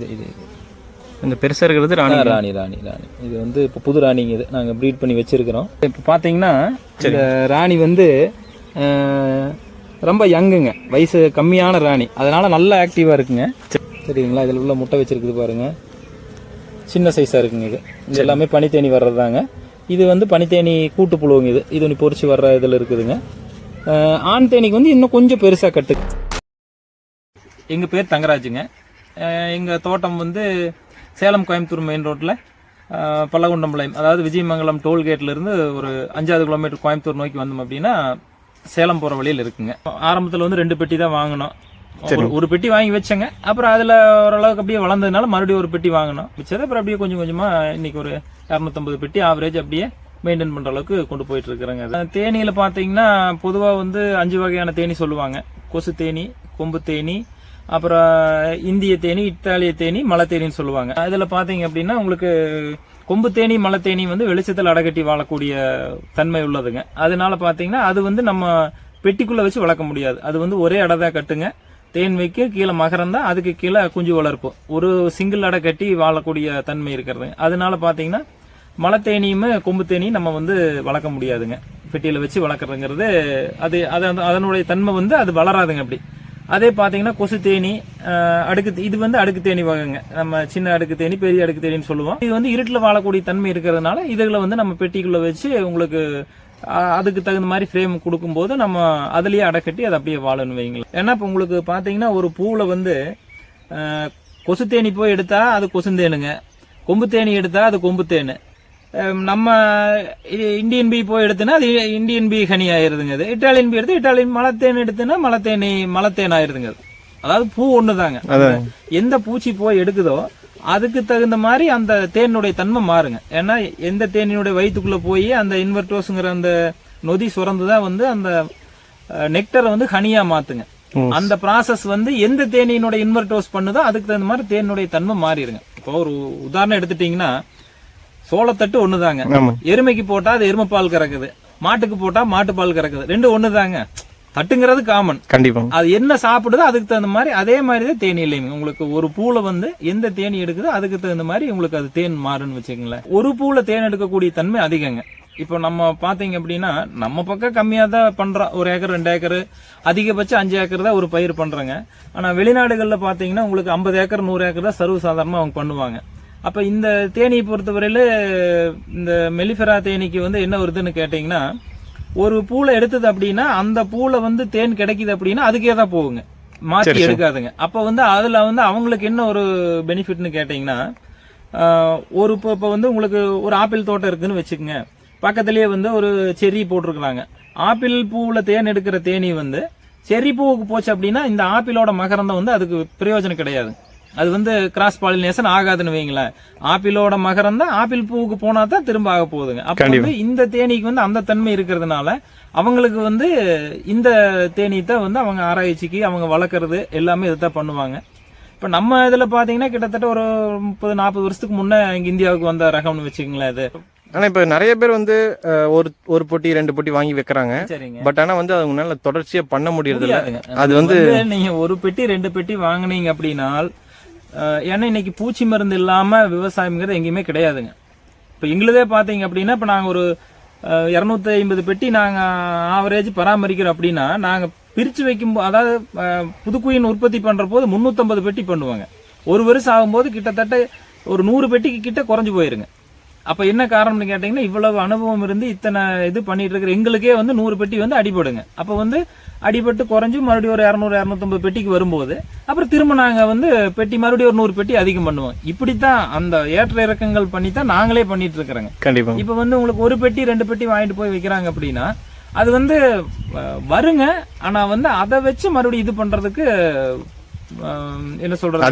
இது இந்த பெருசாக இருக்கிறது ராணி ராணி ராணி ராணி இது வந்து இப்போ புது ராணிங்க. இது நாங்கள் ப்ரீட் பண்ணி வச்சுருக்கிறோம். இப்போ பார்த்தீங்கன்னா இந்த ராணி வந்து ரொம்ப யங்குங்க, வயசு கம்மியான ராணி, அதனால் நல்லா ஆக்டிவாக இருக்குங்க. சரிங்களா? இதில் உள்ள முட்டை வச்சுருக்குது பாருங்கள், சின்ன சைஸாக இருக்குங்க. இது எல்லாமே பனித்தேனி வர்றதாங்க. இது வந்து பனித்தேனி கூட்டு புழுவுங்க. இது ஒன்று பொறிச்சு வர்ற இதில் இருக்குதுங்க. ஆண் தேனிக்கு வந்து இன்னும் கொஞ்சம் பெருசாக கட்டு. எங்கள் பேர் தங்கராஜுங்க. எங்கள் தோட்டம் வந்து சேலம் கோயம்புத்தூர் மெயின் ரோட்டில் பல்லகுண்டம்பாளையம், அதாவது விஜயமங்கலம் டோல்கேட்லேருந்து ஒரு 5 கிலோமீட்டர் கோயம்புத்தூர் நோக்கி வந்தோம் அப்படின்னா சேலம் போகிற வழியில் இருக்குங்க. ஆரம்பத்தில் வந்து 2 பெட்டி தான் வாங்கினோம். ஒரு பெட்டி வாங்கி வச்சேங்க. அப்புறம் அதில் ஓரளவுக்கு அப்படியே வளர்ந்ததுனால மறுபடியும் ஒரு பெட்டி வாங்கினோம். வச்சது அப்புறம் அப்படியே கொஞ்சம் கொஞ்சமாக இன்னைக்கு ஒரு 250 பெட்டி ஆவரேஜ் அப்படியே மெயின்டைன் பண்ணுற அளவுக்கு கொண்டு போயிட்டு இருக்கிறேங்க. தேனியில் பார்த்தீங்கன்னா பொதுவாக வந்து 5 வகையான தேனி சொல்லுவாங்க. கொசு தேனி, கொம்பு தேனி, அப்புறம் இந்திய தேனி, இத்தாலிய தேனி, மலை தேனின்னு சொல்லுவாங்க. அதில் பார்த்தீங்க அப்படின்னா உங்களுக்கு கொம்பு தேனி, மலை தேனி வந்து வெளிச்சத்தில் அடகட்டி வாழக்கூடிய தன்மை உள்ளதுங்க. அதனால பார்த்தீங்கன்னா அது வந்து நம்ம பெட்டிக்குள்ளே வச்சு வளர்க்க முடியாது. அது வந்து ஒரே அடை தான் கட்டுங்க. தேன் வைக்க கீழே மகரம் தான், அதுக்கு கீழே குஞ்சு வளர்ப்பு, ஒரு சிங்கிள் அடை கட்டி வாழக்கூடிய தன்மை இருக்கிறது. அதனால பார்த்தீங்கன்னா மலை தேனியுமே கொம்பு தேனியும் நம்ம வந்து வளர்க்க முடியாதுங்க. பெட்டியில் வச்சு வளர்க்குறதுங்கிறது அது அதனுடைய தன்மை வந்து அது வளராதுங்க. அப்படி அதே பார்த்தீங்கன்னா கொசு தேனி, இது வந்து அடுக்கு தேனி வகைங்க. நம்ம சின்ன அடுக்கு தேனி, பெரிய அடுக்கு தேனின்னு சொல்லுவோம். இது வந்து இருட்டில் வாழக்கூடிய தன்மை இருக்கிறதுனால இதுகளை வந்து நம்ம பெட்டிக்குள்ள வச்சு உங்களுக்கு அதுக்கு தகுந்த மாதிரி ஃப்ரேம் கொடுக்கும்போது நம்ம அதுலயே அடைக்கட்டி அதை அப்படியே வாழணும் வைங்களேன். ஏன்னா இப்போ உங்களுக்கு பார்த்தீங்கன்னா ஒரு பூவில் வந்து கொசு தேனி போய் எடுத்தா அது கொசுந்தேனுங்க, கொம்பு தேனி எடுத்தா அது கொம்பு தேனு. நம்ம இந்தியன் பீ போய் எடுத்துனா அது இந்தியன் பீ ஹனி ஆயிருதுங்க. அது இட்டாலியன் பீ எடுத்து இட்டாலியன் மலத்தேன் எடுத்துனா மலத்தேன் ஆயிருதுங்க. அதாவது பூ ஒண்ணுதாங்க. எந்த பூச்சி போய் எடுக்குதோ அதுக்கு தகுந்த மாதிரி அந்த தேனுடைய தன்மை மாறுங்க. ஏன்னா எந்த தேனினுடைய வயிற்றுக்குள்ள போய் அந்த இன்வெர்டோஸ்ங்கிற அந்த நொதி சுரந்துதான் வந்து அந்த நெக்டரை வந்து ஹனியா மாத்துங்க. அந்த ப்ராசஸ் வந்து எந்த தேனியினுடைய இன்வெர்டோஸ் பண்ணுதோ அதுக்கு தகுந்த மாதிரி தேனுடைய தன்மை மாறிடுங்க. இப்போ ஒரு உதாரணம் எடுத்துட்டீங்கன்னா சோளத்தட்டு ஒண்ணுதாங்க. எருமைக்கு போட்டா அது எருமை பால் கறக்குது, மாட்டுக்கு போட்டா மாட்டு பால் கறக்குது. 2 ஒண்ணுதாங்க. தட்டுங்கிறது காமன். கண்டிப்பா அது என்ன சாப்பிடுதோ அதுக்கு தகுந்த மாதிரி அதே மாதிரிதான் தேனி இல்லைங்க. உங்களுக்கு ஒரு பூல வந்து எந்த தேனி எடுக்குதோ அதுக்கு தகுந்த மாதிரி உங்களுக்கு அது தேன் மாறுன்னு வச்சுக்கங்களேன். ஒரு பூல தேன் எடுக்கக்கூடிய தன்மை அதிகங்க. இப்போ நம்ம பாத்தீங்க அப்படின்னா நம்ம பக்கம் கம்மியா தான் பண்றோம். 1 ஏக்கர் 2 ஏக்கர், அதிகபட்சம் 5 ஏக்கர் தான் ஒரு பயிர் பண்றாங்க. ஆனா வெளிநாடுகள்ல பாத்தீங்கன்னா உங்களுக்கு 50 ஏக்கர் 100 ஏக்கர் தான் சர்வசாதாரணமா அவங்க பண்ணுவாங்க. அப்ப இந்த தேனியை பொறுத்தவரையில இந்த மெலிஃபெரா தேனிக்கு வந்து என்ன வருதுன்னு கேட்டீங்கன்னா, ஒரு பூளை எடுத்தது அப்படின்னா அந்த பூளை வந்து தேன் கிடைக்குது அப்படின்னா அதுக்கே தான் போகுங்க, மாற்றி எடுக்காதுங்க. அப்ப வந்து அதுல வந்து அவங்களுக்கு என்ன ஒரு பெனிஃபிட்னு கேட்டீங்கன்னா, ஒரு இப்ப வந்து உங்களுக்கு ஒரு ஆப்பிள் தோட்டம் இருக்குன்னு வச்சுக்கோங்க, பக்கத்திலேயே வந்து ஒரு செர்ரி போட்டிருக்கிறாங்க. ஆப்பிள் பூவுல தேன் எடுக்கிற தேனி வந்து செர்ரி பூவுக்கு போச்சு அப்படின்னா இந்த ஆப்பிளோட மகரந்தம் வந்து அதுக்கு பிரயோஜனம் கிடையாது. அது வந்து கிராஸ் பாலினேஷன் ஆகாதுன்னு வைங்களேன். ஆப்பிளோட மகரம் தான் ஆப்பிள் பூவுக்கு போனா தான் திரும்ப ஆக போகுதுங்க. அப்ப வந்து இந்த தேனிக்கு வந்து அந்த தன்மை இருக்கிறதுனால அவங்களுக்கு வந்து இந்த தேனி தான் வந்து அவங்க ஆராய்ச்சிக்கு அவங்க வளர்க்கறது எல்லாமே இதைத்தான் பண்ணுவாங்க. இப்ப நம்ம இதுல பாத்தீங்கன்னா கிட்டத்தட்ட ஒரு 30-40 வருஷத்துக்கு முன்ன இங்க இந்தியாவுக்கு வந்த ரகம்னு வச்சுக்கங்களேன். அது ஆனா இப்ப நிறைய பேர் வந்து ஒரு பொட்டி 2 பொட்டி வாங்கி வைக்கிறாங்க. பட் ஆனா வந்து அவங்களால தொடர்ச்சியா பண்ண முடியறது இல்ல. அது வந்து நீங்க ஒரு பெட்டி 2 பெட்டி வாங்கினீங்க அப்படின்னா, ஏன்னா இன்னைக்கு பூச்சி மருந்து இல்லாம விவசாயம்ங்கிறது எங்கேயுமே கிடையாதுங்க. இப்ப எங்களுதே பாத்தீங்க அப்படின்னா இப்ப நாங்க ஒரு 250 பெட்டி நாங்க ஆவரேஜ் பராமரிக்கிறோம் அப்படின்னா, நாங்க பிரிச்சு வைக்கும் அதாவது புதுக்குயின் உற்பத்தி பண்ற போது 350 பெட்டி பண்ணுவாங்க. ஒரு வருஷம் ஆகும்போது கிட்டத்தட்ட ஒரு 100 பெட்டிக்கு கிட்ட குறைஞ்சு போயிருங்க. அப்ப என்ன காரணம்னு கேட்டீங்கன்னா, இவ்வளவு அனுபவம் இருந்து இத்தனை இது பண்ணிட்டு இருக்கிற எங்களுக்கே வந்து 100 பெட்டி வந்து அடிபடுங்க. அப்ப வந்து அடிபட்டு குறைஞ்சு மறுபடியும் ஒரு 200-250 பெட்டிக்கு வரும்போது அப்புறம் திரும்ப நாங்க வந்து பெட்டி மறுபடியும் ஒரு 100 பெட்டி அதிகம் பண்ணுவோம். இப்படித்தான் அந்த ஏற்ற இறக்கங்கள் பண்ணி தான் நாங்களே பண்ணிட்டு இருக்கிறோங்க. கண்டிப்பா இப்ப வந்து உங்களுக்கு ஒரு பெட்டி 2 பெட்டி வாங்கிட்டு போய் வைக்கிறாங்க அப்படின்னா அது வந்து வருங்க. ஆனா வந்து அதை வச்சு மறுபடியும் இது பண்றதுக்கு என்ன சொல்றது,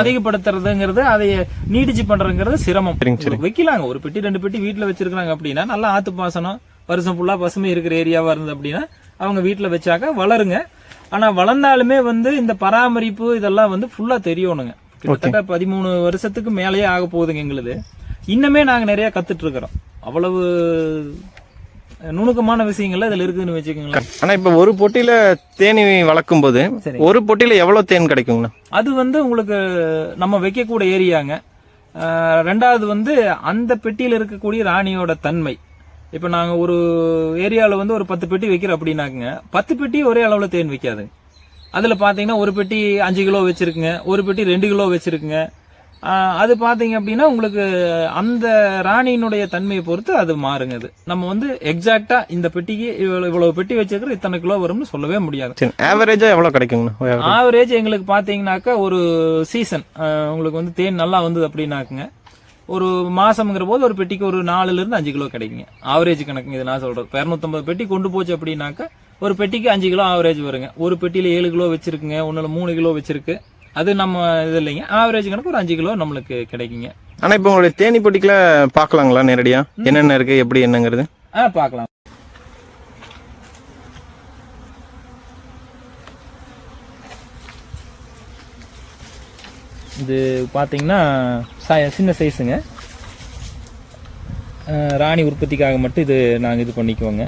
அதிகப்படுத்துறதுங்கிறது அதை நீடிச்சு பண்றதுங்கிறது சிரமம். வைக்கலாங்க ஒரு பெட்டி 2 பெட்டி வீட்டுல வச்சிருக்காங்க அப்படின்னா நல்லா ஆத்து பாசனம் வருஷம் ஃபுல்லா பசுமை இருக்கிற ஏரியாவா இருந்தது அப்படின்னா அவங்க வீட்டுல வச்சாக்க வளருங்க. ஆனா வளர்ந்தாலுமே வந்து இந்த பராமரிப்பு இதெல்லாம் வந்து ஃபுல்லா தெரியணுங்க. கிட்டத்தட்ட 13 வருஷத்துக்கு மேலேயே ஆக போகுதுங்க எங்களுது. இன்னுமே நாங்க நிறைய கத்துட்டு இருக்கிறோம். அவ்வளவு நுணுக்கமான விஷயங்கள்ல இதுல இருக்குதுன்னு வச்சுக்கோங்களேன். ஆனா இப்ப ஒரு பொட்டியில தேனி வளர்க்கும் போது ஒரு பொட்டியில எவ்வளவு தேன் கிடைக்குங்கண்ணா? அது வந்து உங்களுக்கு நம்ம வைக்கக்கூடிய ஏரியாங்க. ரெண்டாவது வந்து அந்த பெட்டியில இருக்கக்கூடிய ராணியோட தன்மை. இப்ப நாங்க ஒரு ஏரியால வந்து ஒரு 10 பெட்டி வைக்கிறோம் அப்படின்னாக்குங்க, 10 பெட்டி ஒரே அளவுல தேன் வைக்காதுங்க. அதுல பாத்தீங்கன்னா ஒரு பெட்டி 5 கிலோ வச்சிருக்குங்க, ஒரு பெட்டி 2 கிலோ வச்சிருக்குங்க. அது பாத்தீங்க அப்படின்னா உங்களுக்கு அந்த ராணியினுடைய தன்மையை பொறுத்து அது மாறுங்க. அது நம்ம வந்து எக்ஸாக்டா இந்த பெட்டிக்கு இவ்வளவு பெட்டி வச்சிருக்கிற இத்தனை கிலோ வரும்னு சொல்லவே முடியாது. ஆவரேஜா எவ்வளவு கிடைக்குங்கண்ணா? ஆவரேஜ் எங்களுக்கு பாத்தீங்கன்னாக்கா ஒரு சீசன் உங்களுக்கு வந்து தேன் நல்லா வந்தது அப்படின்னாக்குங்க, ஒரு மாசம்ங்கிற போது ஒரு பெட்டிக்கு ஒரு 4 இருந்து 5 கிலோ கிடைக்குங்க. ஆவரேஜ் கணக்குங்க இது நான் சொல்றது. 250 பெட்டி கொண்டு போச்சு அப்படின்னாக்கா ஒரு பெட்டிக்கு 5 கிலோ ஆவரேஜ் வருங்க. ஒரு பெட்டியில 7 கிலோ வச்சிருக்குங்க, ஒண்ணுல 3 கிலோ வச்சிருக்கு. அது நம்ம இது இல்லைங்க, ஆவரேஜ் கணக்கு ஒரு 5 கிலோ நம்மளுக்கு கிடைக்குங்க. ஆனா இப்ப உங்களுடைய தேனி பொட்டிக்குள்ள பாக்கலாங்களா நேரடியா என்னென்ன இருக்கு எப்படி என்னங்கிறது? பார்க்கலாம். இது பாத்தீங்கன்னா சின்ன சைஸுங்க. ராணி உற்பத்திக்காக மட்டும் இது நாங்க இது பண்ணிக்குவோங்க.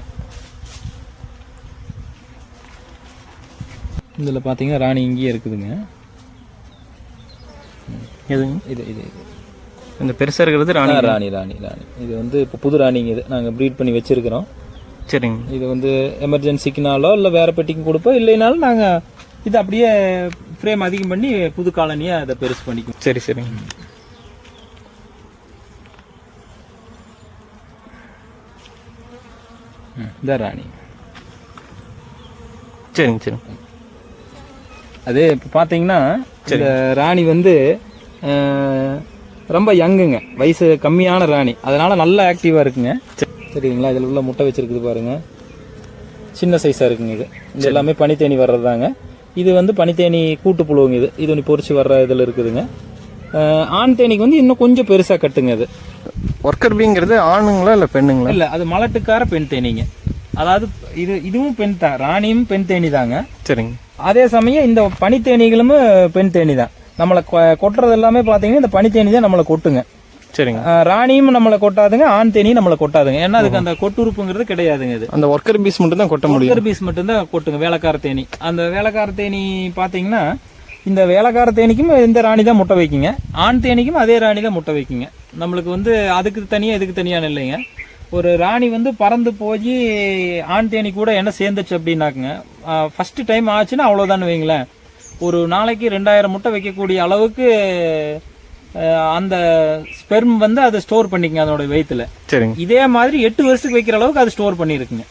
இதுல பாத்தீங்கன்னா ராணி இங்கேயே இருக்குதுங்க. எதுங்க? இது இது இது இந்த பெருசா இருக்கிறது ராணி. ராணி ராணி ராணி இது வந்து இப்போ புது ராணிங்க. இது நாங்க ப்ரீட் பண்ணி வச்சிருக்கிறோம். சரிங்க. இது வந்து எமர்ஜென்சிக்குனாலோ இல்லை வேற பெட்டிக்கும் கொடுப்போம், இல்லைனாலும் நாங்க இது அப்படியே ஃப்ரேம் அதிகம் பண்ணி புது காலனியா அதை பெருசு பண்ணிக்குவோம். சரி சரிங்க. இந்த ராணி. சரிங்க சரி. அது இப்போ பார்த்தீங்கன்னா இந்த ராணி வந்து ரொம்ப யங்குங்க, வயசு கம்மியான ராணி, அதனால நல்ல ஆக்டிவா இருக்குங்க. சரிங்களா? இதில் உள்ள முட்டை வச்சிருக்குது பாருங்க, சின்ன சைஸா இருக்குங்க. இது எல்லாமே பனித்தேனி வர்றதாங்க. இது வந்து பனித்தேனி கூட்டுப்புழுவுங்க. இது ஒன்று பொறிச்சு வர்ற இதில் இருக்குதுங்க. ஆண் தேனிக்கு வந்து இன்னும் கொஞ்சம் பெருசா கட்டுங்க. அது ஒர்க்கர் பீங்கிறது ஆணுங்களா இல்லை பெண்ணுங்களா? இல்லை, அது மலட்டுக்கார பெண் தேனிங்க. அதாவது இதுவும் பெண் தான், ராணியும் பெண் தேனி தாங்க. சரிங்க. அதே சமயம் இந்த பனித்தேனிகளும் பெண் தேனி தான். நம்மளை கொட்டுறது எல்லாமே பாத்தீங்கன்னா இந்த பனித்தேனி தான் நம்மளை கொட்டுங்க. சரிங்க. ராணியும் நம்மளை கொட்டாதுங்க, ஆண் தேனியும் நம்மளை கொட்டாதுங்க. ஏன்னா அதுக்கு அந்த கொட்டுறுப்புங்கிறது கிடையாதுங்க. இது அந்த ஒர்க்கர் பீஸ் மட்டும் தான் கொட்ட முடியும். ஒர்க்கர் பீஸ் மட்டும் தான் கொட்டுங்க. வேலைக்கார தேனி, அந்த வேலைக்கார தேனி பாத்தீங்கன்னா இந்த வேலைக்கார தேனிக்கும் இந்த ராணி தான் முட்டை வைக்குங்க, ஆண் தேனிக்கும் அதே ராணி தான் முட்டை வைக்குங்க. நம்மளுக்கு வந்து அதுக்கு தனியா இதுக்கு தனியான இல்லைங்க. ஒரு ராணி வந்து பறந்து போய் ஆண் தேனி கூட என்ன சேர்ந்துச்சு அப்படின்னாக்குங்க, ஃபர்ஸ்ட் டைம் ஆச்சுன்னா அவ்வளோதான் வைங்களேன், ஒரு நாளைக்கு 2000 முட்டை வைக்கக்கூடிய அளவுக்கு அந்த ஸ்பெர்ம் வந்து அதை ஸ்டோர் பண்ணிக்கங்க அதோட வயிற்றுல. சரிங்க. இதே மாதிரி 8 வருஷத்துக்கு வைக்கிற அளவுக்கு அது ஸ்டோர் பண்ணிருக்குங்க.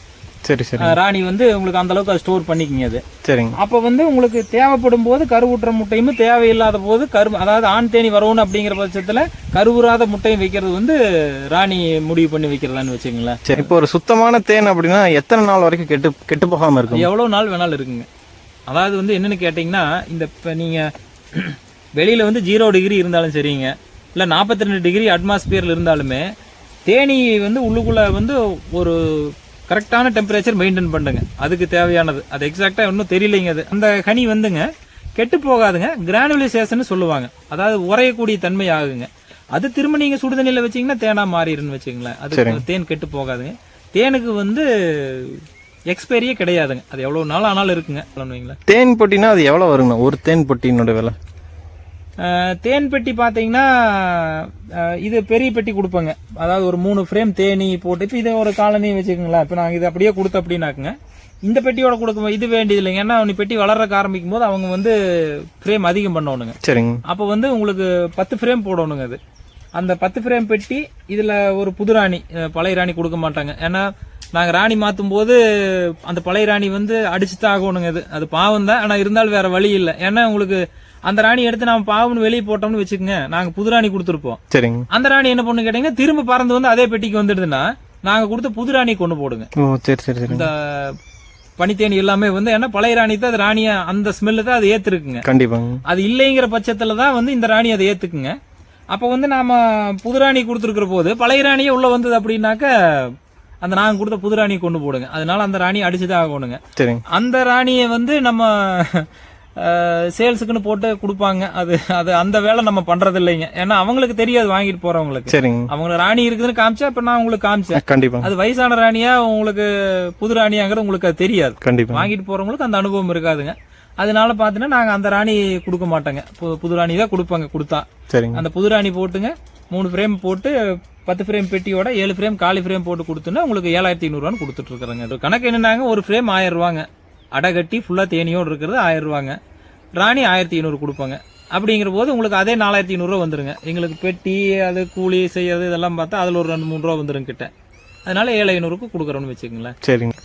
சரி சரி. ராணி வந்து உங்களுக்கு அந்த அளவுக்கு அது ஸ்டோர் பண்ணிக்கங்க. அது சரிங்க. அப்ப வந்து உங்களுக்கு தேவைப்படும் போது கருவுற்ற முட்டையும், தேவையில்லாத போது அதாவது ஆண் தேனி வரணும் அப்படிங்கிற பட்சத்துல கருவுறாத முட்டையும் வைக்கிறது வந்து ராணி முடிவு பண்ணி வைக்கிறதான்னு வச்சுங்களேன். சரி. இப்போ ஒரு சுத்தமான தேன் அப்படின்னா எத்தனை நாள் வரைக்கும் கெட்டு போகாம இருக்கும்? எவ்வளவு நாள் வேணாலும் இருக்குங்க. அதாவது வந்து என்னன்னு கேட்டீங்கன்னா, இந்த நீங்க வெளியில வந்து 0 டிகிரி இருந்தாலும் சரிங்க, இல்ல 42 டிகிரி அட்மாஸ்பியர்ல இருந்தாலுமே தேனி வந்து உள்ளுக்குள்ள வந்து ஒரு கரெக்டான டெம்பரேச்சர் மெயின்டைன் பண்ணுங்க. அதுக்கு தேவையானது அது எக்ஸாக்டா இன்னும் தெரியலைங்க. அது அந்த ஹனி வந்துங்க கெட்டு போகாதுங்க, கிரானுலைசேஷன் சொல்லுவாங்க, அதாவது உறையக்கூடிய தன்மை ஆகுங்க. அது திரும்ப நீங்க சுடுதண்ணில வச்சீங்கன்னா தேனா மாறிடுன்னு வச்சுங்களேன். அது தேன் கெட்டு போகாதுங்க. தேனுக்கு வந்து எக்ஸ்பைரியே கிடையாதுங்க, அது எவ்வளவு நாள் ஆனாலும் இருக்குங்க. தேன் பொட்டினா அது எவ்வளவு வருங்க ஒரு தேன் பொட்டினோட விலை? தேன் பெட்டி பாத்தீங்கன்னா இது பெரிய பெட்டி கொடுப்பேங்க, அதாவது ஒரு 3 ஃப்ரேம் தேனி போட்டு, இப்போ இதை ஒரு காலனி வச்சுக்கோங்களேன். இப்போ நாங்கள் இது அப்படியே கொடுத்த அப்படின்னாக்குங்க, இந்த பெட்டியோட கொடுக்கும் இது வேண்டியது இல்லைங்க. ஏன்னா நீ பெட்டி வளர்றக்க ஆரம்பிக்கும் போது அவங்க வந்து ஃப்ரேம் அதிகம் பண்ணணுங்க. சரிங்க. அப்போ வந்து உங்களுக்கு 10 ஃப்ரேம் போடணுங்க. அது அந்த 10 ஃப்ரேம் பெட்டி இதுல ஒரு புது ராணி, பழைய ராணி கொடுக்க மாட்டாங்க. ஏன்னா நாங்க ராணி மாத்தும் போது அந்த பழைய ராணி வந்து அடிச்சுதான் ஆகணுங்க. அது பாவம் தான், ஆனா இருந்தாலும் வேற வழி இல்லை. ஏன்னா உங்களுக்கு அந்த ராணி எடுத்து நாம பாவம்னு வெளியே போட்டோம்னு வச்சுக்கோங்க, நாங்க புது ராணி கொடுத்துருப்போம். சரிங்க. அந்த ராணி என்ன பண்ணு கேட்டீங்கன்னா திரும்ப பறந்து வந்து அதே பெட்டிக்கு வந்துடுதுன்னா நாங்க கொடுத்த புது ராணி கொண்டு போடுங்க. சரி சரி. இந்த பனித்தேனி எல்லாமே வந்து ஏன்னா பழைய ராணி தான் அது ராணிய அந்த ஸ்மெல்லு தான் அது ஏத்துருக்குங்க. கண்டிப்பாங்க. அது இல்லைங்கிற பட்சத்துல தான் வந்து இந்த ராணி அதை ஏத்துக்குங்க. அப்ப வந்து நாம புது ராணி கொடுத்துருக்கிற போது பழைய ராணியே உள்ள வந்தது அப்படின்னாக்க அந்த நாங்க கொடுத்த புது ராணியை கொண்டு போடுங்க. அதனால அந்த ராணி அடிச்சுதான் ஆகணுங்க. அந்த ராணியை வந்து நம்ம சேல்ஸுக்குன்னு போட்டு கொடுப்பாங்க. அது அந்த வேலை நம்ம பண்றது இல்லைங்க. ஏன்னா அவங்களுக்கு தெரியாது வாங்கிட்டு போறவங்களுக்கு. சரிங்க. அவங்க ராணி இருக்குதுன்னு காமிச்சா இப்ப நான் உங்களுக்கு காமிச்சேன். கண்டிப்பா. அது வயசான ராணியா உங்களுக்கு புது ராணியாங்கிறது உங்களுக்கு அது தெரியாது. கண்டிப்பா. வாங்கிட்டு போறவங்களுக்கு அந்த அனுபவம் இருக்காதுங்க. அதனால பாத்தீங்கன்னா நாங்க அந்த ராணி கொடுக்க மாட்டோங்க. புது ராணி தான் கொடுப்பாங்க. கொடுத்தா சரிங்க. அந்த புது ராணி போட்டுங்க 3 ஃப்ரேம் போட்டு 10 ஃப்ரேம் பெட்டியோட 7 ஃப்ரேம் காலி ஃப்ரேம் போட்டு கொடுத்துன்னா உங்களுக்கு 7500 கொடுத்துட்டு இருக்காங்க. கணக்கு என்னன்னாங்க, ஒரு ஃப்ரேம் 1000 ரூபாங்க, அடை கட்டி ஃபுல்லா தேனியோடு இருக்கிறது 1000 ரூபாங்க, ராணி 1500 கொடுப்பாங்க. அப்படிங்கிற போது உங்களுக்கு அதே 4500 வந்துருங்க. எங்களுக்கு பெட்டி அது கூலி செய்யறது இதெல்லாம் பார்த்தா அதுல ஒரு 2-3 ரூபா வந்துரும் கிட்ட. அதனால 7500க்கு கொடுக்குறோம்னு வச்சுக்கோங்களேன். சரிங்க.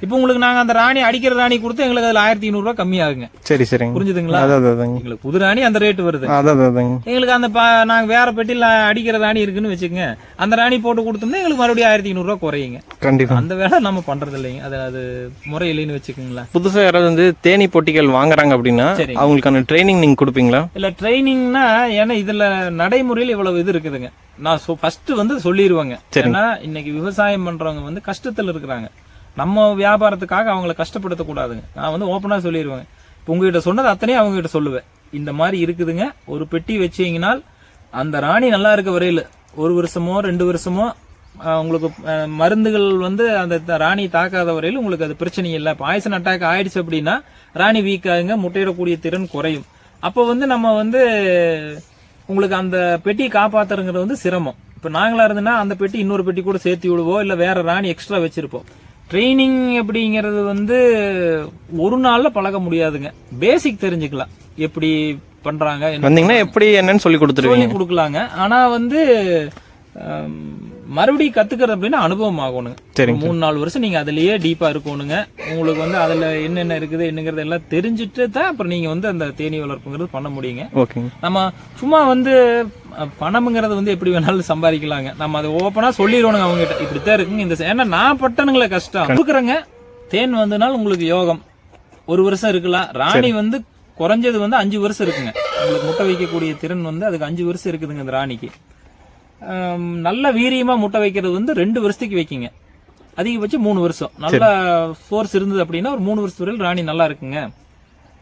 இப்போ உங்களுக்கு நாங்க அந்த ராணி அடிக்கிற ராணி கொடுத்து எங்களுக்கு அதுல 1500 ரூபாய் கம்மி ஆகுங்க. சரி சரிங்க. புரிஞ்சுதுங்களா? எங்களுக்கு புது ராணி அந்த ரேட் வருது. எங்களுக்கு அந்த நாங்க வேற பெட்டில அடிக்கிற ராணி இருக்குன்னு வச்சுக்கோங்க, அந்த ராணி போட்டு கொடுத்தோம்னா எங்களுக்கு மறுபடியும் 1500 ரூபாய் குறையுங்க. கண்டிப்பா. அந்த வேலை நம்ம பண்றது இல்லைங்க. அது முறை இல்லைன்னு வச்சுக்கோங்களேன். புதுசா யாராவது வந்து தேனி பொட்டிகள் வாங்குறாங்க அப்படின்னா அவங்களுக்கான ட்ரைனிங் நீங்க கொடுப்பீங்களா? இல்ல ட்ரைனிங்னா, ஏன்னா இதுல நடைமுறையில் இவ்வளவு இது இருக்குதுங்க. நான் ஃபர்ஸ்ட் வந்து சொல்லிடுவாங்க. ஏன்னா இன்னைக்கு விவசாயம் பண்றவங்க வந்து கஷ்டத்துல இருக்கிறாங்க. நம்ம வியாபாரத்துக்காக அவங்கள கஷ்டப்படுத்த கூடாதுங்க. நான் வந்து ஓப்பனா சொல்லிடுவேன். இப்போ உங்ககிட்ட சொன்னது அத்தனையும் அவங்க கிட்ட சொல்லுவேன். இந்த மாதிரி இருக்குதுங்க, ஒரு பெட்டி வச்சீங்கன்னா அந்த ராணி நல்லா இருக்க வரையில 1 வருஷமோ 2 வருஷமோ உங்களுக்கு மருந்துகள் வந்து அந்த ராணி தாக்காத வரையில உங்களுக்கு அது பிரச்சனை இல்லை. பாய்சன் அட்டாக் ஆயிடுச்சு அப்படின்னா ராணி வீக் ஆகுங்க, முட்டையிடக்கூடிய திறன் குறையும். அப்போ வந்து நம்ம வந்து உங்களுக்கு அந்த பெட்டியை காப்பாத்துறங்கிறது வந்து சிரமம். இப்ப நாங்களா இருந்தோம்னா அந்த பெட்டி இன்னொரு பெட்டி கூட சேர்த்து விடுவோம், இல்ல வேற ராணி எக்ஸ்ட்ரா வச்சிருப்போம். ட்ரைனிங் அப்படிங்கறது வந்து ஒரு நாள்ல பழக முடியாதுங்க. பேசிக் தெரிஞ்சுக்கலாம், எப்படி பண்றாங்க எப்படி என்னன்னு சொல்லி கொடுக்கலாங்க. ஆனா வந்து மறுபடியும் கத்துக்கிறது அப்படின்னா அனுபவம் ஆகணுங்க. 3-4 வருஷம் நீங்க அதுலயே டீப்பா இருக்கணுங்க. உங்களுக்கு வந்து அதுல என்னென்ன இருக்குது என்னங்கிறது எல்லாம் தெரிஞ்சுட்டு தான் அப்புறம் நீங்க வந்து அந்த தேனி வளர்ப்புங்கிறது பண்ண முடியுங்க. நம்ம சும்மா வந்து பணம்ங்கிறது வந்து எப்படி வேணாலும் சம்பாதிக்கலாங்க. நம்ம அதை ஓப்பனா சொல்லிடுவோங்க அவங்க கிட்ட, இப்படித்தான் இருக்குங்க இந்த. ஏன்னா நான் பட்டனுங்களை கஷ்டம் கொடுக்குறேங்க. தேன் வந்தனால உங்களுக்கு யோகம் 1 வருஷம் இருக்கலாம். ராணி வந்து குறைஞ்சது வந்து 5 வருஷம் இருக்குங்க. உங்களுக்கு முட்டை வைக்கக்கூடிய திறன் வந்து அதுக்கு 5 வருஷம் இருக்குதுங்க. இந்த ராணிக்கு நல்ல வீரியமா முட்டை வைக்கிறது வந்து 2 வருஷத்துக்கு வைக்கிங்க. அதிகபட்சம் 3 வருஷம் நல்ல ஃபோர்ஸ் இருந்தது அப்படின்னா ஒரு 3 வருஷம் வரையில் ராணி நல்லா இருக்குங்க.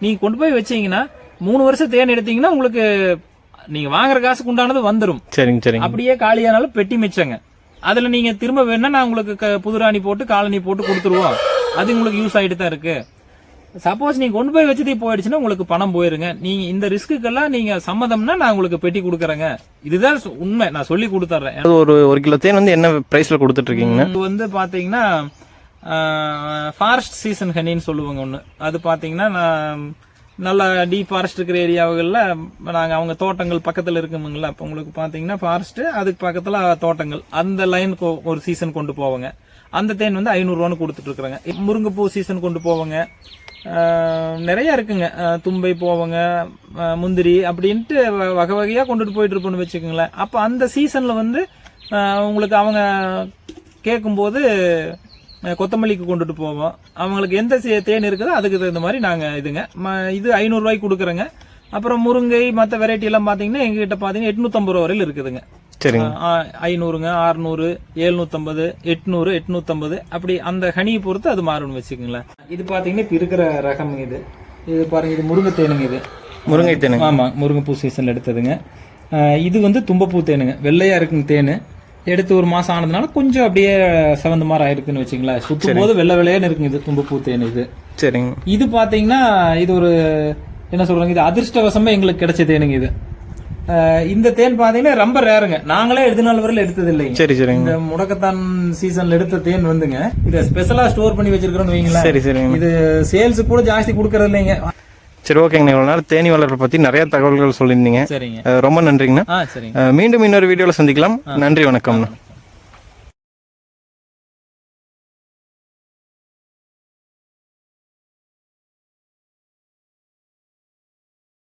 நீங்க கொண்டு போய் வச்சீங்கன்னா 3 வருஷம் தேன் எடுத்தீங்கன்னா உங்களுக்கு நீங்க வாங்குற காசுக்கு உண்டானது வந்துடும். அப்படியே காலியானாலும் பெட்டி மிச்சங்க. அதுல நீங்க திரும்ப வேணா நான் உங்களுக்கு புது ராணி போட்டு காலனி போட்டு கொடுத்துருவோம். அது உங்களுக்கு யூஸ் ஆயிட்டு தான் இருக்கு. சப்போஸ் நீங்க கொண்டு போய் வச்சதே போயிடுச்சுன்னா உங்களுக்கு பணம் போயிருங்க. நீங்க இந்த ரிஸ்க்குக்கெல்லாம் நீங்க சம்மதம்னா நான் உங்களுக்கு பெட்டி கொடுக்குறேங்க. இதுதான் உண்மை, நான் சொல்லி கொடுத்துறேன். ஒரு கிலோ தேன் வந்து என்ன பிரைஸ்ல கொடுத்துட்டு இருக்கீங்க? இது வந்து பாத்தீங்கன்னா ஃபாரஸ்ட் சீசன் ஹனின்னு சொல்லுவாங்க ஒண்ணு. அது பாத்தீங்கன்னா நல்ல டீப் ஃபாரஸ்ட் இருக்கிற ஏரியாவுகள்ல நாங்க அவங்க தோட்டங்கள் பக்கத்துல இருக்குமுங்களா. அப்ப உங்களுக்கு பாத்தீங்கன்னா ஃபாரஸ்ட், அதுக்கு பக்கத்துல தோட்டங்கள், அந்த லைனுக்கு ஒரு சீசன் கொண்டு போவாங்க. அந்த தேன் வந்து 500 ரூபான்னு கொடுத்துட்டு இருக்கிறாங்க. முருங்கைப்பூ சீசன் கொண்டு போவாங்க. நிறைய இருக்குங்க. தும்பை போவாங்க, முந்திரி அப்படின்ட்டு வகை வகையா கொண்டுட்டு போயிட்டு இருப்போம்னு வச்சுக்கோங்களேன். அப்ப அந்த சீசன்ல வந்து உங்களுக்கு அவங்க கேட்கும்போது கொத்தமல்லிக்கு கொண்டுட்டு போவோம். அவங்களுக்கு எந்த தேன் இருக்குதோ அதுக்கு தகுந்த மாதிரி நாங்க இது 500 ரூபாய்க்கு கொடுக்குறோங்க. அப்புறம் முருங்கை மற்ற வெரைட்டி எல்லாம் பாத்தீங்கன்னா எங்ககிட்ட பாத்தீங்கன்னா 850 ரூபா வரையில இருக்குதுங்க. 500, 600, 750, 800, 850 அப்படி அந்த ஹனியை பொறுத்து அது மாறும்னு வச்சுக்கோங்களேன். இது பாத்தீங்கன்னா இப்ப இருக்கிற ரகம் இது பாருங்க. இது முருங்கை தேனுங்க. இது முருங்கை தேனு. ஆமா, முருங்கைப்பூ சீசன்ல எடுத்ததுங்க. இது வந்து தும்பப்பூ தேனுங்க. வெள்ளையா இருக்குங்க தேனு. எடுத்து 1 மாசம் ஆனதுனால கொஞ்சம் அப்படியே செவந்த மாதிரி ஆயிருக்குன்னு வச்சுங்களேன். சுத்தும் போது வெள்ளை வெள்ளையான்னு இருக்குங்க. இது தும்பப்பூ தேனு. இது சரிங்க. இது பாத்தீங்கன்னா இது ஒரு என்ன சொல்றாங்க, இது அதிர்ஷ்டவசமா எங்களுக்கு கிடைச்ச தேனுங்க. இது இந்த தேன் பாத்தீங்கன்னா ரொம்ப ரேருங்க. நாங்களே 7 நாள் வரையில எடுத்தது இல்லைங்க. இந்த முடக்கத்தான் சீசன்ல எடுத்த தேன் வந்துங்க இத ஸ்பெஷலா ஸ்டோர் பண்ணி வச்சிருக்கிறோம் வைங்களேன். இது சேல்ஸ் கூட ஜாஸ்தி கொடுக்கறது இல்லைங்க. சரி, ஓகேங்க. இவ்வளவு நேரம் தேனி வளர்ப்பை பத்தி நிறைய தகவல்கள் சொல்லியிருந்தீங்க. ரொம்ப நன்றிங்கண்ணா. மீண்டும் இன்னொரு வீடியோல சந்திக்கலாம். நன்றி, வணக்கம்ண்ணா.